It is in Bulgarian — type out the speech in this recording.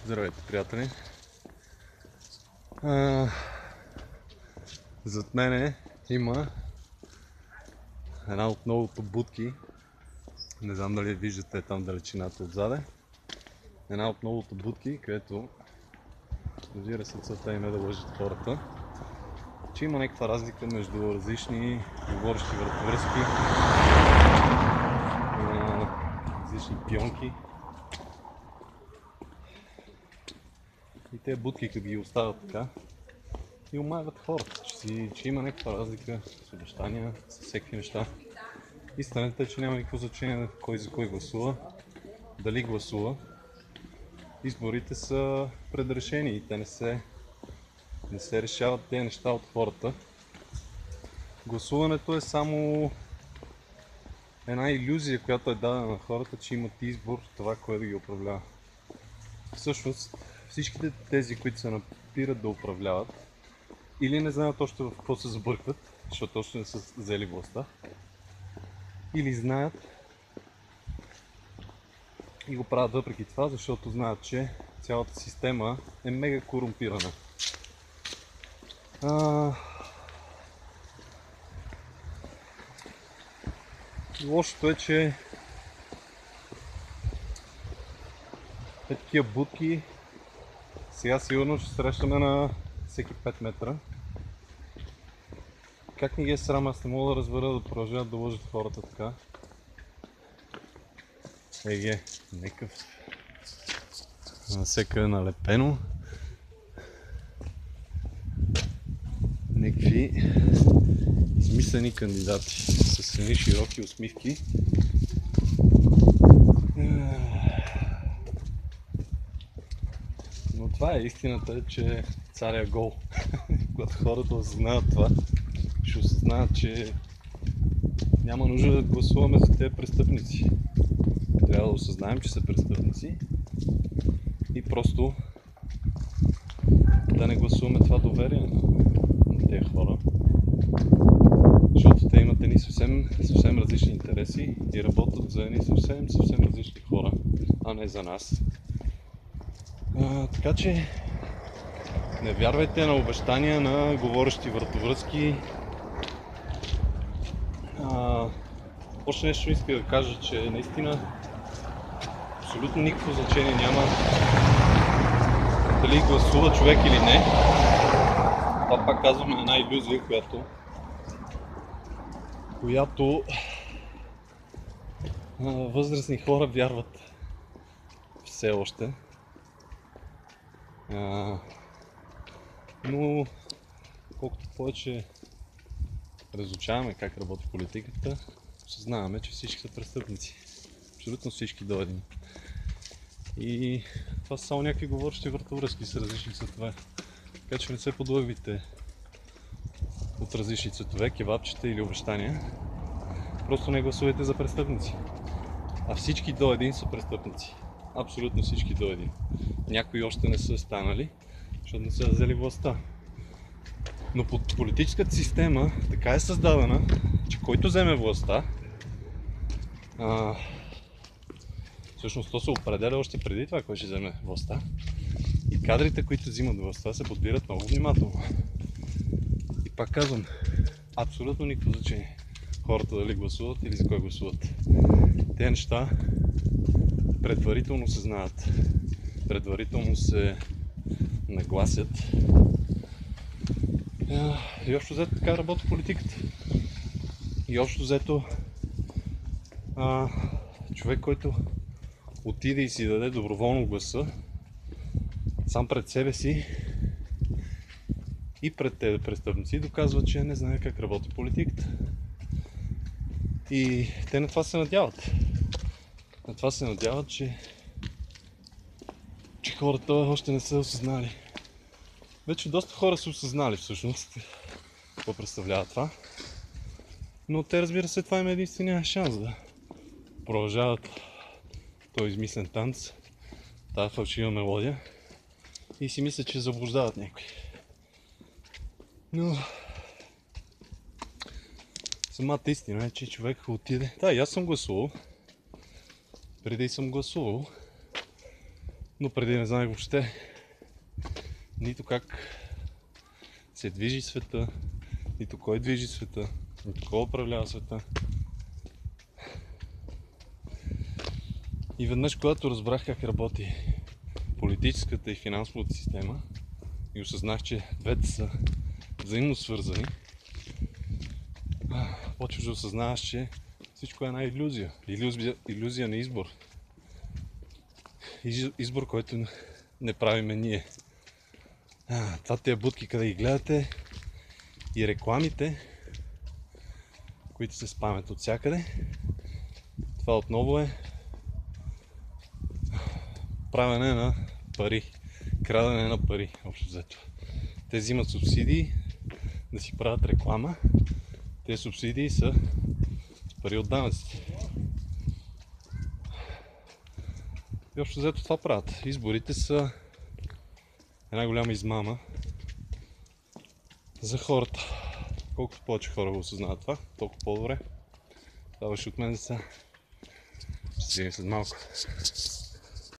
Здравейте, приятели! Зад мене има една от многото будки. Не знам дали виждате там далечината отзаде. Една от многото будки, където, разбира се, целта им е да лъжат хората, че има някаква разлика между различни говорещи вратовръзки, различни пионки. И тези будки, като ги оставят така, и омайват хората, че има някаква разлика с обещания, с всеки неща. Истината е, че няма никакво значение кой за кой гласува, дали гласува. Изборите са предрешени и те не се решават тези неща от хората. Гласуването е само една илюзия, която е дадена на хората, че имат избор това, кое да ги управлява. Всъщност всичките тези, които се напират да управляват, или не знаят още в какво се забъркват, защото още не са взели властта, или знаят и го правят въпреки това, защото знаят, че цялата система е мега корумпирана. Лошото е, че такива будки сега сигурно ще срещаме на всеки 5 метра. Как не ги е срам, аз не мога да разбера да продължават да лъжат хората така. Някакъв всека е налепено. Някакви измислени кандидати с едни широки усмивки. Но това е истината, че царя е гол. Когато хората осъзнават това, ще осъзнаят, че няма нужда да гласуваме за тези престъпници. Трябва да осъзнаем, че са престъпници и просто да не гласуваме това доверие на тези хора. Защото те имат едни съвсем различни интереси и работят за едни съвсем различни хора, а не за нас. Така че не вярвайте на обещания на говорещи вратовръзки. Още нещо иска да кажа, че наистина абсолютно никакво значение няма дали гласува човек или не. Това пак казваме една илюзия, която възрастни хора вярват все още. Но колкото повече разучаваме как работи политиката, осъзнаваме, че всички са престъпници. Абсолютно всички до един. И това са само някакви говорещи вратовръзки с различни цветове. Така че не се подлъгвайте от различни цветове, кебабчета или обещания. Просто не гласувайте за престъпници. А всички до един са престъпници. Абсолютно всички до един. Някои още не са станали, защото не са взели властта. Но под политическата система така е създадена, че който вземе властта, всъщност то се определя още преди това, кой ще вземе властта. И кадрите, които взимат властта, се подбират много внимателно. И пак казвам, абсолютно никакво значение хората дали гласуват или за кой гласуват. Те неща предварително се знаят, предварително се нагласят. И общо взето така работи политиката. И общо взето човек, който отиде и си даде доброволно гласа, сам пред себе си и пред тези престъпници, доказва, че не знае как работи политиката. И те на това се надяват. На това се надяват, че хората още не са осъзнали. Вече доста хора са осъзнали всъщност какво представлява това. Но те, разбира се, това им е единствения шанс да продължават този измислен танц, тази фалшива мелодия и си мислят, че заблуждават някой. Но самата истина е, че човек отиде... Да, и аз съм гласувал. Преди съм гласувал. Но преди не знаех въобще нито как се движи света, нито кой движи света, нито кой управлява света. И веднъж, когато разбрах как работи политическата и финансовата система и осъзнах, че двете са взаимно свързани, почваш да осъзнаваш, че всичко е една иллюзия. Иллюзия на избор. Избор, който не правиме ние. Това тия будки, къде ги гледате, и рекламите, които се спамят от всякъде, това отново е правене на пари, крадене на пари, общо взето. Те взимат субсидии да си правят реклама. Тези субсидии са с пари от данъците. И общо взето това правят. Изборите са една голяма измама за хората. Колкото повече хора го осъзнават това, толкова по-добре. Това беше от мен за сега. Ще се видим след малко.